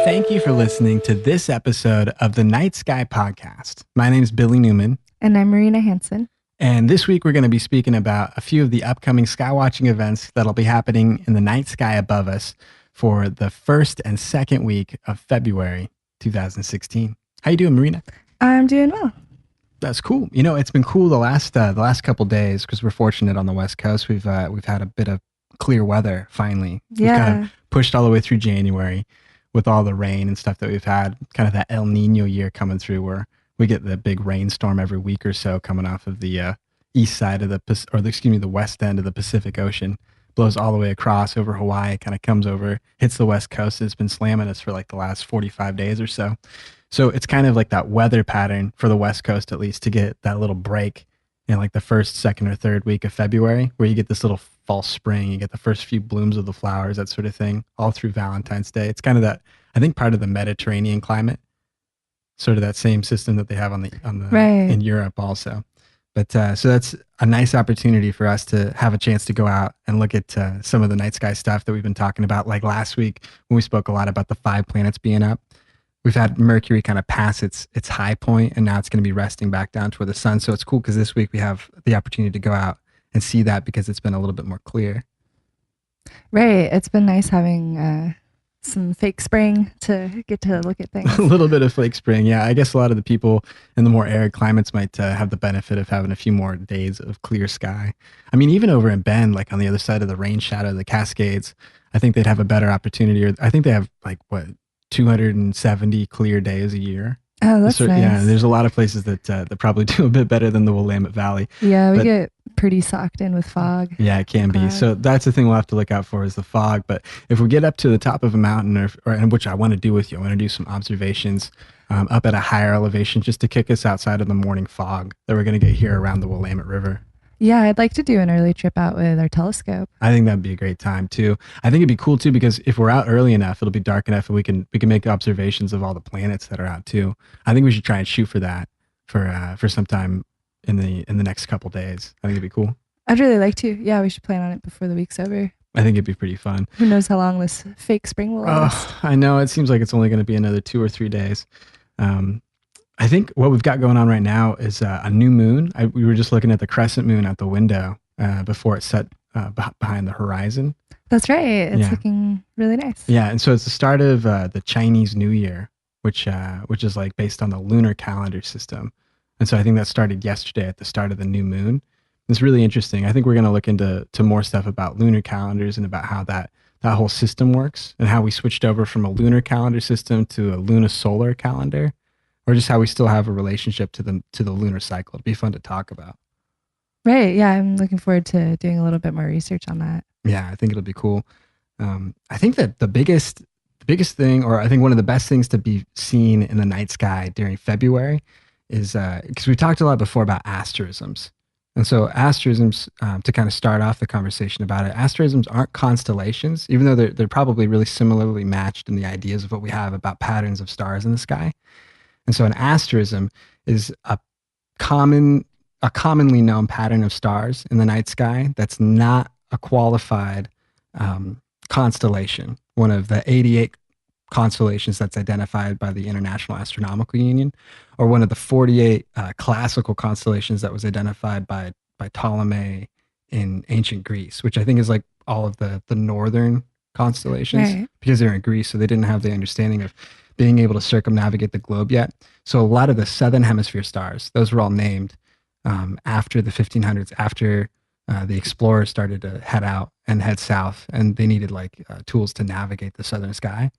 thank you for listening to this episode of the Night Sky Podcast. My name is Billy Newman. And I'm Marina Hansen. And this week we're going to be speaking about a few of the upcoming skywatching events that'll be happening in the night sky above us for the first and second week of February 2016. How you doing, Marina? I'm doing well. That's cool. You know, it's been cool the last couple days because we're fortunate on the West Coast. We've had a bit of clear weather finally. Yeah. We've kind of pushed all the way through January with all the rain and stuff that we've had. Kind of that El Nino year coming through where we get the big rainstorm every week or so coming off of the east side of the west end of the Pacific Ocean. Blows all the way across over Hawaii, kind of comes over, hits the West Coast. It's been slamming us for like the last 45 days or so. So it's kind of like that weather pattern for the West Coast, at least, to get that little break in like the first, second, or third week of February, where you get this little false spring, you get the first few blooms of the flowers, that sort of thing, all through Valentine's Day. It's kind of that, I think, part of the Mediterranean climate, sort of that same system that they have in Europe also. But so that's a nice opportunity for us to have a chance to go out and look at some of the night sky stuff that we've been talking about. Like last week when we spoke a lot about the 5 planets being up, we've had Mercury kind of pass its high point, and now it's going to be resting back down toward the sun. So it's cool because this week we have the opportunity to go out and see that because it's been a little bit more clear. Right. It's been nice having some fake spring to get to look at things. A little bit of fake spring. Yeah. I guess a lot of the people in the more arid climates might have the benefit of having a few more days of clear sky. I mean, even over in Bend, like on the other side of the rain shadow, the Cascades, I think they'd have a better opportunity. Or I think they have 270 clear days a year. Oh, that's nice. Yeah, there's a lot of places that probably do a bit better than the Willamette Valley. Yeah, we get pretty socked in with fog. Yeah, it can be. So that's the thing we'll have to look out for is the fog. But if we get up to the top of a mountain, and which I want to do with you, I want to do some observations up at a higher elevation just to kick us outside of the morning fog that we're going to get here around the Willamette River. Yeah, I'd like to do an early trip out with our telescope. I think that'd be a great time too. I think it'd be cool too because if we're out early enough, it'll be dark enough and we can make observations of all the planets that are out too. I think we should try and shoot for that for sometime in the next couple days. I think it'd be cool. I'd really like to. Yeah, we should plan on it before the week's over. I think it'd be pretty fun. Who knows how long this fake spring will last? I know. It seems like it's only going to be another 2 or 3 days. I think what we've got going on right now is a new moon. We were just looking at the crescent moon out the window before it set behind the horizon. That's right. It's looking really nice. Yeah, and so it's the start of the Chinese New Year, which is like based on the lunar calendar system. And so I think that started yesterday at the start of the new moon. It's really interesting. I think we're going to look into more stuff about lunar calendars and about how that whole system works and how we switched over from a lunar calendar system to a lunisolar calendar. Or just how we still have a relationship to the lunar cycle. It'd be fun to talk about. Right. Yeah. I'm looking forward to doing a little bit more research on that. Yeah, I think it'll be cool. I think that the biggest thing, or I think one of the best things to be seen in the night sky during February is, because we talked a lot before about asterisms. And so asterisms, to kind of start off the conversation about it, asterisms aren't constellations, even though they're probably really similarly matched in the ideas of what we have about patterns of stars in the sky. And so an asterism is a commonly known pattern of stars in the night sky that's not a qualified constellation, one of the 88 constellations that's identified by the International Astronomical Union, or one of the 48 classical constellations that was identified by Ptolemy in ancient Greece, which I think is like all of the northern constellations, because they're in Greece, so they didn't have the understanding of being able to circumnavigate the globe yet. So a lot of the southern hemisphere stars, those were all named after the 1500s, after the explorers started to head south, and they needed tools to navigate the southern sky.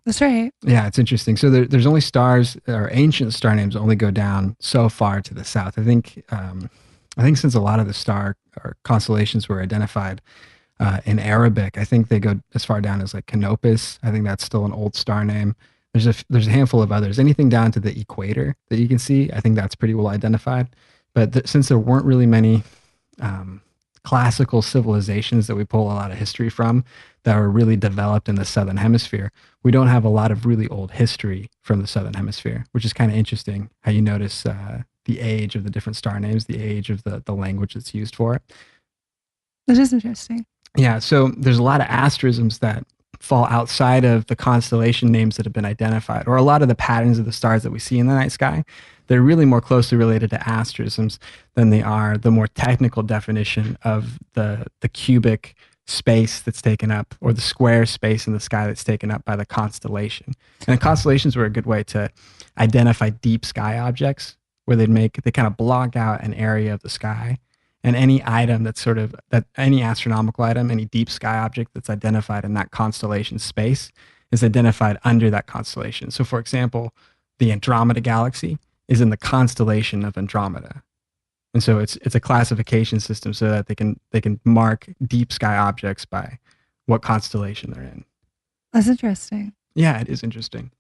That's right. Yeah, it's interesting. So there's only stars, or ancient star names only go down so far to the south. I think since a lot of the star or constellations were identified in Arabic, I think they go as far down as like Canopus. I think that's still an old star name. There's a handful of others. Anything down to the equator that you can see, I think that's pretty well identified. But since there weren't really many classical civilizations that we pull a lot of history from that were really developed in the southern hemisphere, we don't have a lot of really old history from the southern hemisphere, which is kind of interesting how you notice the age of the different star names, the age of the language that's used for it. That is interesting. Yeah, so there's a lot of asterisms that fall outside of the constellation names that have been identified, or a lot of the patterns of the stars that we see in the night sky, they're really more closely related to asterisms than they are the more technical definition of the cubic space that's taken up, or the square space in the sky that's taken up by the constellation. And the constellations were a good way to identify deep sky objects, where they kind of block out an area of the sky, and any item that's sort of that any astronomical item, any deep sky object that's identified in that constellation space is identified under that constellation. So, for example, the Andromeda galaxy is in the constellation of Andromeda, and so it's a classification system so that they can mark deep sky objects by what constellation they're in. That's interesting. Yeah, it is interesting.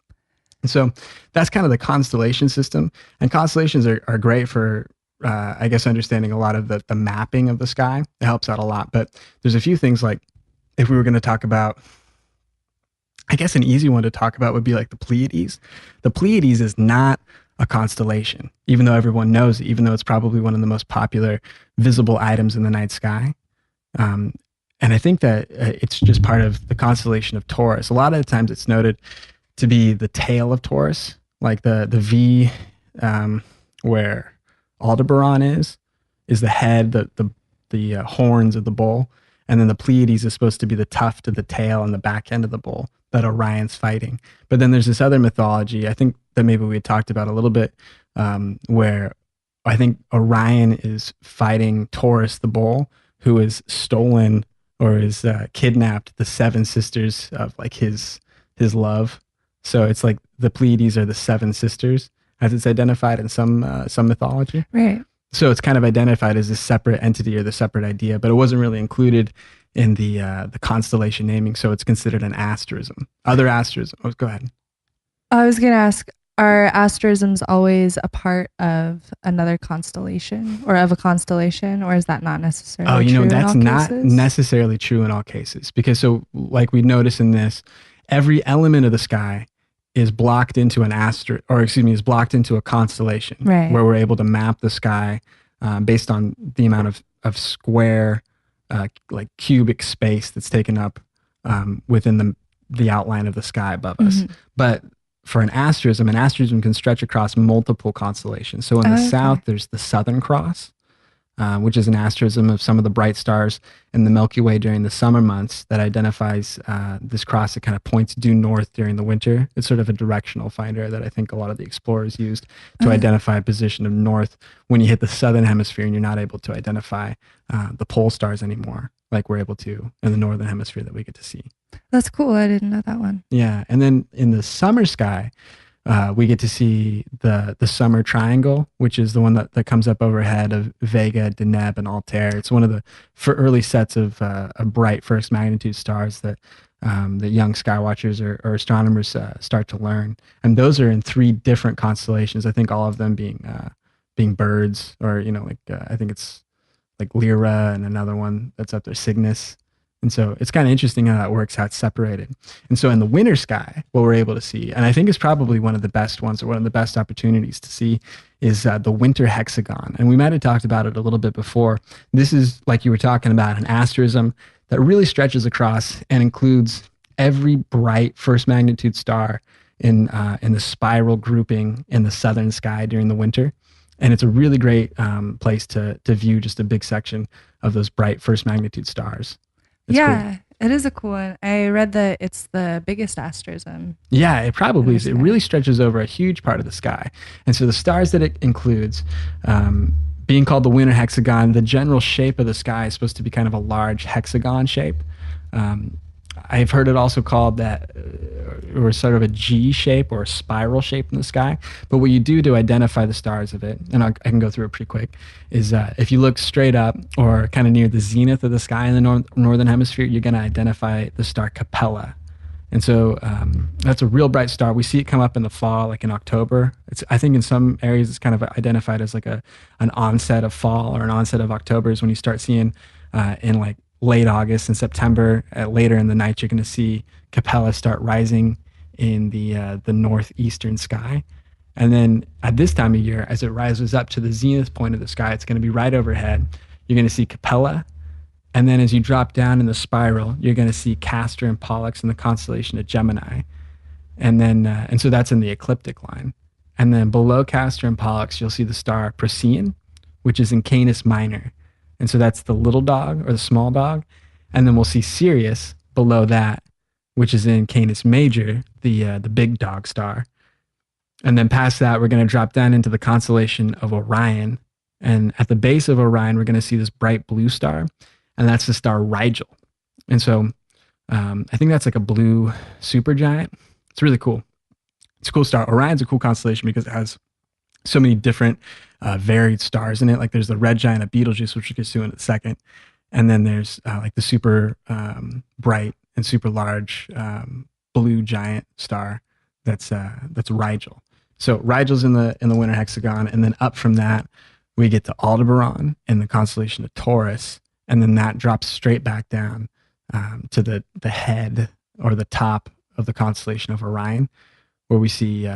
And so that's kind of the constellation system, and constellations are great for I guess understanding a lot of the mapping of the sky. It helps out a lot. But there's a few things, like if we were going to talk about, I guess an easy one to talk about would be like the Pleiades. The Pleiades is not a constellation, even though everyone knows it, even though it's probably one of the most popular visible items in the night sky. And I think that it's just part of the constellation of Taurus. A lot of the times it's noted to be the tail of Taurus, like the V, where Aldebaran is the head, the horns of the bull, and then the Pleiades is supposed to be the tuft of the tail and the back end of the bull that Orion's fighting. But then there's this other mythology, I think that maybe we had talked about a little bit, where I think Orion is fighting Taurus the bull, who is stolen or is kidnapped the seven sisters of like his love. So it's like the Pleiades are the seven sisters, as it's identified in some mythology. Right. So it's kind of identified as a separate entity or the separate idea, but it wasn't really included in the constellation naming, so it's considered an asterism. Other asterism. Oh, go ahead. I was going to ask, are asterisms always a part of another constellation or of a constellation, or is that not necessarily true? Oh, that's not cases? necessarily true in all cases, because so like we notice in this, every element of the sky is blocked into is blocked into a constellation, right, where we're able to map the sky based on the amount of square, like cubic space that's taken up within the outline of the sky above us. But for an asterism can stretch across multiple constellations. So in the south, there's the Southern Cross, which is an asterism of some of the bright stars in the Milky Way during the summer months that identifies this cross that kind of points due north during the winter. It's sort of a directional finder that I think a lot of the explorers used to identify a position of north when you hit the southern hemisphere and you're not able to identify the pole stars anymore, like we're able to in the northern hemisphere that we get to see. That's cool. I didn't know that one. Yeah. And then in the summer sky, we get to see the summer triangle, which is the one that comes up overhead of Vega, Deneb, and Altair. It's one of the early sets of bright first magnitude stars that young skywatchers or astronomers start to learn. And those are in three different constellations. I think all of them being birds, or I think it's like Lyra, and another one that's up there, Cygnus. And so it's kind of interesting how that works, how it's separated. And so in the winter sky, what we're able to see, and I think is probably one of the best ones, or one of the best opportunities to see, is the Winter Hexagon. And we might have talked about it a little bit before. This is, like you were talking about, an asterism that really stretches across and includes every bright first magnitude star in the spiral grouping in the southern sky during the winter. And it's a really great place to view just a big section of those bright first magnitude stars. It's yeah, cool. It is a cool one. I read that it's the biggest asterism. Yeah, it probably is. It really stretches over a huge part of the sky. And so the stars that it includes, being called the Winter Hexagon, the general shape of the sky is supposed to be kind of a large hexagon shape. I've heard it also called that, or sort of a G shape or a spiral shape in the sky. But what you do to identify the stars of it, and I can go through it pretty quick, is if you look straight up or kind of near the zenith of the sky in the northern hemisphere, you're going to identify the star Capella. And so that's a real bright star. We see it come up in the fall, like in October. I think in some areas it's kind of identified as like an onset of fall or an onset of October is when you start seeing in like late August and September, later in the night, you're going to see Capella start rising in the northeastern sky. And then at this time of year, as it rises up to the zenith point of the sky, it's going to be right overhead. You're going to see Capella, And then as you drop down in the spiral, you're going to see Castor and Pollux in the constellation of Gemini. And so that's in the ecliptic line. And then below Castor and Pollux, you'll see the star Procyon, which is in Canis Minor. And so that's the little dog or the small dog. And then we'll see Sirius below that, which is in Canis Major, the big dog star. And then past that, we're going to drop down into the constellation of Orion. And at the base of Orion, we're going to see this bright blue star, and that's the star Rigel. And so I think that's like a blue supergiant. It's really cool. It's a cool star. Orion's a cool constellation because it has so many different varied stars in it. Like there's the red giant of Betelgeuse, which we'll get to in a second. And then there's like the super bright and super large blue giant star that's Rigel. So Rigel's in the Winter Hexagon, and then up from that we get to Aldebaran in the constellation of Taurus, and then that drops straight back down to the head or the top of the constellation of Orion, where we see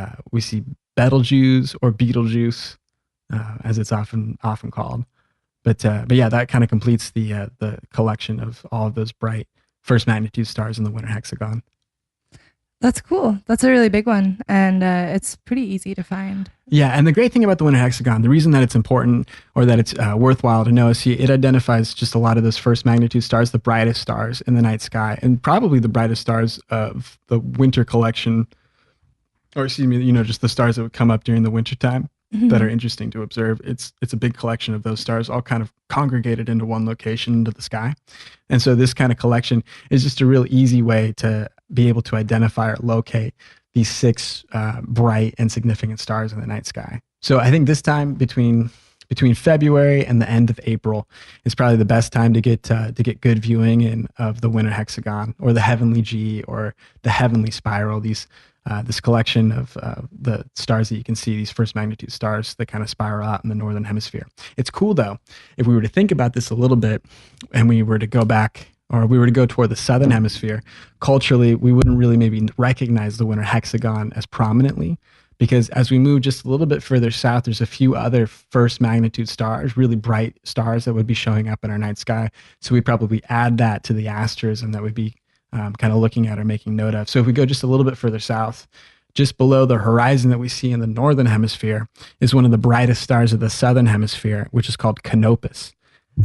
Betelgeuse or Betelgeuse, as it's often called. But yeah, that kind of completes the collection of all of those bright first magnitude stars in the Winter Hexagon. That's cool. That's a really big one, and it's pretty easy to find. Yeah, and the great thing about the Winter Hexagon, the reason that it's important or that it's worthwhile to know is it identifies just a lot of those first magnitude stars, the brightest stars in the night sky, and probably the brightest stars of the winter collection, or excuse me, just the stars that would come up during the winter time that are interesting to observe. It's a big collection of those stars all kind of congregated into one location into the sky. And so this kind of collection is just a real easy way to be able to identify or locate these six bright and significant stars in the night sky. So I think this time between February and the end of April is probably the best time to get good viewing of the Winter Hexagon or the Heavenly G or the Heavenly Spiral. This collection of the stars that you can see, these first magnitude stars that kind of spiral out in the northern hemisphere. It's cool though, if we were to think about this a little bit and we were to go back, or we were to go toward the southern hemisphere, culturally, we wouldn't really maybe recognize the Winter Hexagon as prominently, because as we move just a little bit further south, there's a few other first magnitude stars, really bright stars that would be showing up in our night sky. So we probably add that to the asterism that would be kind of looking at or making note of. So if we go just a little bit further south, just below the horizon that we see in the northern hemisphere is one of the brightest stars of the southern hemisphere, which is called Canopus.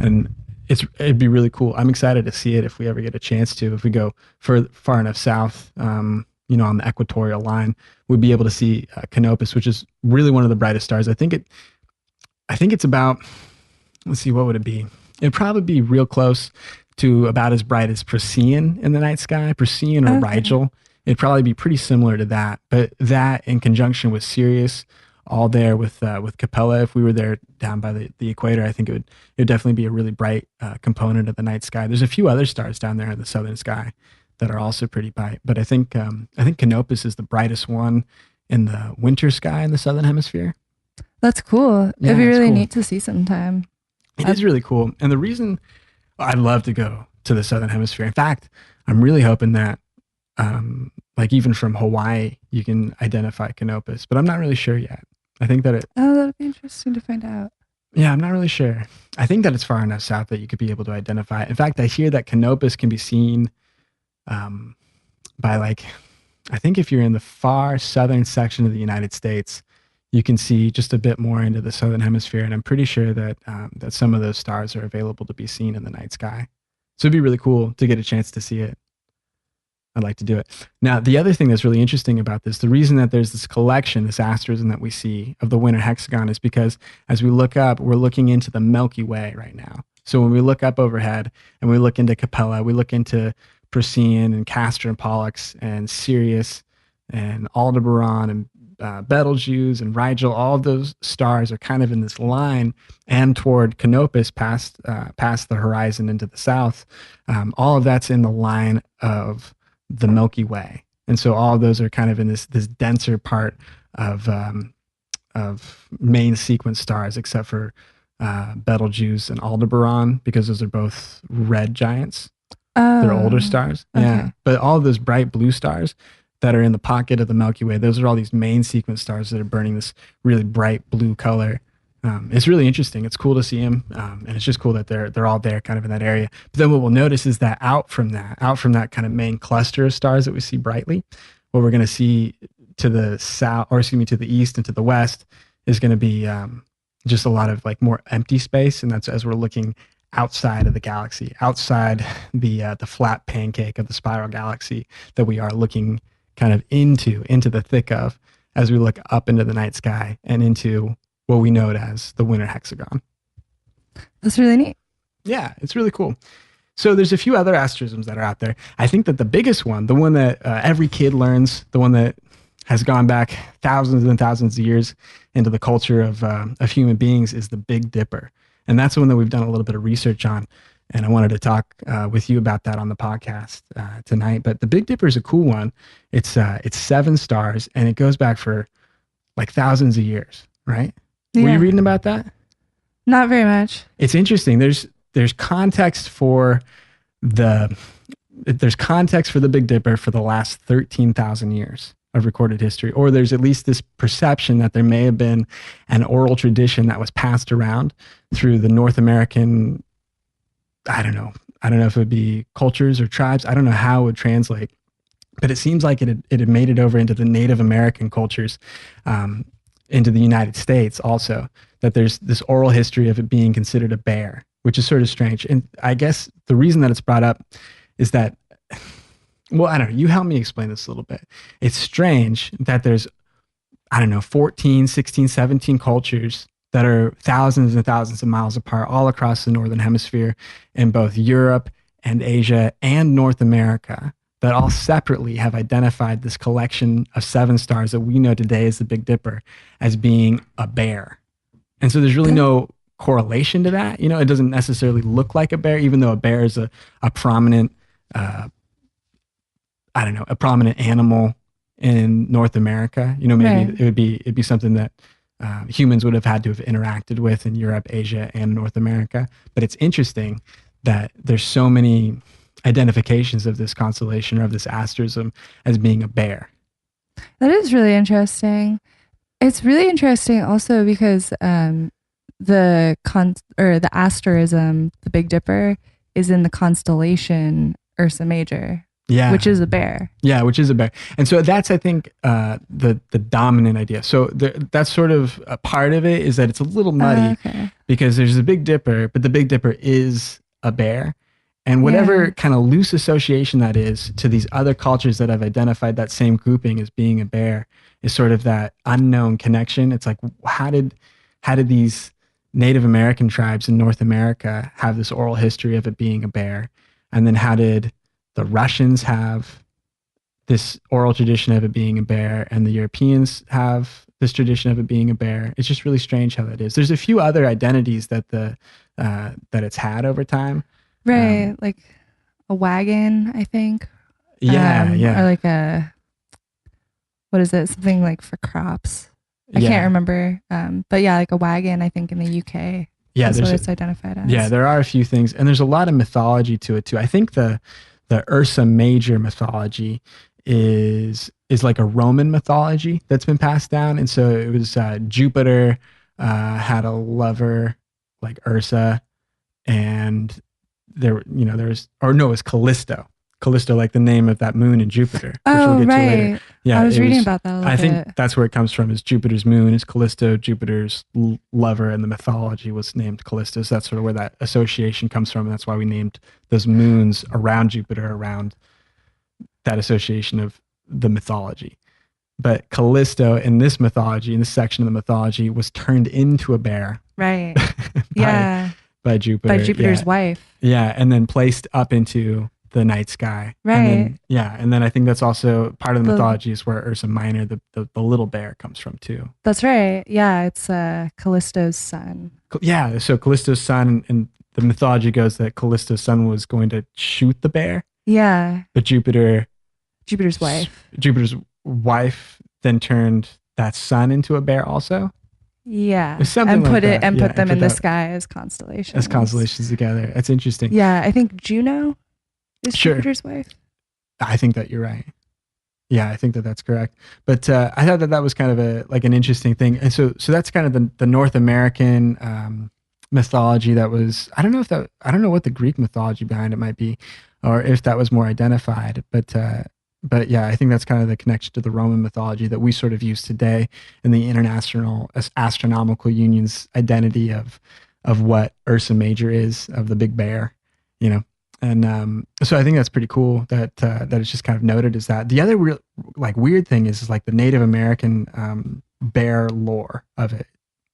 And it'd be really cool. I'm excited to see it if we ever get a chance to. If we go far enough south, on the equatorial line, we'd be able to see Canopus, which is really one of the brightest stars. I think it's about, let's see, what would it be? It'd probably be real close to about as bright as Procyon in the night sky, Procyon or Rigel. It'd probably be pretty similar to that, but that in conjunction with Sirius, all there with Capella. If we were there down by the equator, I think it would definitely be a really bright component of the night sky. There's a few other stars down there in the southern sky that are also pretty bright, but I think Canopus is the brightest one in the winter sky in the southern hemisphere. That's cool. Yeah, It'd be really cool. neat to see sometime. It is really cool, and the reason I'd love to go to the southern hemisphere. In fact, I'm really hoping that, like even from Hawaii, you can identify Canopus, but I'm not really sure yet. I think that that'd be interesting to find out. Yeah, I'm not really sure. I think that it's far enough south that you could be able to identify it. In fact, I hear that Canopus can be seen by I think if you're in the far southern section of the United States, you can see just a bit more into the southern hemisphere, and I'm pretty sure that that some of those stars are available to be seen in the night sky. So it'd be really cool to get a chance to see it. I'd like to do it. Now, the other thing that's really interesting about this, the reason that there's this collection, this asterism that we see of the Winter Hexagon, is because as we look up, we're looking into the Milky Way right now. So when we look up overhead and we look into Capella, we look into Procyon and Castor and Pollux and Sirius and Aldebaran and Betelgeuse and Rigel, all of those stars are kind of in this line and toward Canopus past the horizon into the south. All of that's in the line of the Milky Way. And so all of those are kind of in this denser part of main sequence stars, except for Betelgeuse and Aldebaran, because those are both red giants. They're older stars. Okay. Yeah. But all of those bright blue stars that are in the pocket of the Milky Way, those are all these main sequence stars that are burning this really bright blue color. It's really interesting. It's cool to see them, and it's just cool that they're all there, kind of in that area. But then what we'll notice is that out from that kind of main cluster of stars that we see brightly, what we're going to see to the south, or excuse me, to the east and to the west, is going to be just a lot of like more empty space, and that's as we're looking outside of the galaxy, outside the flat pancake of the spiral galaxy that we are looking kind of into the thick of as we look up into the night sky and into what we know as the Winter Hexagon. That's really neat. Yeah, it's really cool. So there's a few other asterisms that are out there. I think that the biggest one, the one that every kid learns, the one that has gone back thousands and thousands of years into the culture of human beings, is the Big Dipper. And that's the one that we've done a little bit of research on. And I wanted to talk with you about that on the podcast tonight. But the Big Dipper is a cool one. It's 7 stars, and it goes back for like thousands of years, right? Yeah. Were you reading about that? Not very much. It's interesting. There's context for the Big Dipper for the last 13,000 years of recorded history, or there's at least this perception that there may have been an oral tradition that was passed around through the North American, I don't know if it would be cultures or tribes. I don't know how it would translate, but it seems like it had made it over into the Native American cultures, into the United States also, that there's this oral history of it being considered a bear, which is sort of strange. And I guess the reason that it's brought up is that, well, I don't know, you help me explain this a little bit. It's strange that there's, 14, 16, 17 cultures that are thousands and thousands of miles apart all across the Northern Hemisphere in both Europe and Asia and North America, that all separately have identified this collection of 7 stars that we know today as the Big Dipper as being a bear. And so there's really no correlation to that. It doesn't necessarily look like a bear, even though a bear is a prominent, a prominent animal in North America. Maybe Right. it'd be something that humans would have had to have interacted with in Europe, Asia, and North America. But it's interesting that there's so many identifications of this constellation or of this asterism as being a bear. That is really interesting. It's really interesting also because the asterism, the Big Dipper, is in the constellation Ursa Major, which is a bear. Yeah, which is a bear. And so that's, I think, the dominant idea. So that's sort of a part of it, is that it's a little muddy because there's a Big Dipper, but the Big Dipper is a bear. And whatever kind of loose association that is to these other cultures that have identified that same grouping as being a bear is sort of that unknown connection. It's like, how did these Native American tribes in North America have this oral history of it being a bear? And then how did the Russians have this oral tradition of it being a bear, and the Europeans have this tradition of it being a bear? It's just really strange how that is. There's a few other identities that that it's had over time. Right, like a wagon, I think. Yeah. Or like what is it? Something like for crops. I can't remember. But yeah, like a wagon, I think in the UK. Yeah, that's what it's identified as. Yeah, there are a few things, and there's a lot of mythology to it too. I think the Ursa Major mythology is like a Roman mythology that's been passed down, and so it was Jupiter had a lover like Ursa, and it was Callisto. Callisto, like the name of that moon in Jupiter, which we'll get to later. Yeah, I was reading about that a little bit. I think that's where it comes from, is Jupiter's moon is Callisto, Jupiter's lover, and the mythology was named Callisto. So that's sort of where that association comes from, and that's why we named those moons around Jupiter around that association of the mythology. But Callisto in this mythology, in this section of the mythology, was turned into a bear. Right. By Jupiter. By Jupiter's wife. Yeah, and then placed up into the night sky. Right. And then I think that's also part of the mythology, is where Ursa Minor, the little bear, comes from too. That's right. Yeah, it's Callisto's son. Yeah, so Callisto's son, and the mythology goes that Callisto's son was going to shoot the bear. Yeah. But Jupiter's wife then turned that son into a bear also. Yeah, and put them in the sky as constellations. As constellations together. That's interesting. Yeah, I think Juno is Jupiter's wife. I think that you're right. Yeah, I think that that's correct. But I thought that that was kind of a like an interesting thing. And so that's kind of the North American mythology that was. I don't know what the Greek mythology behind it might be, or if that was more identified. But yeah, I think that's kind of the connection to the Roman mythology that we sort of use today in the International Astronomical Union's identity of what Ursa Major is, of the Big Bear, you know. And so I think that's pretty cool that that it's just kind of noted as that. The other real like weird thing is like the Native American bear lore of it.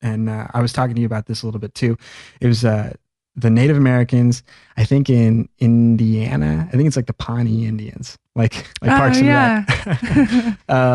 And I was talking to you about this a little bit too. It was the Native Americans, I think in Indiana, I think it's like the Pawnee Indians, like Oh Parks and Rec. yeah.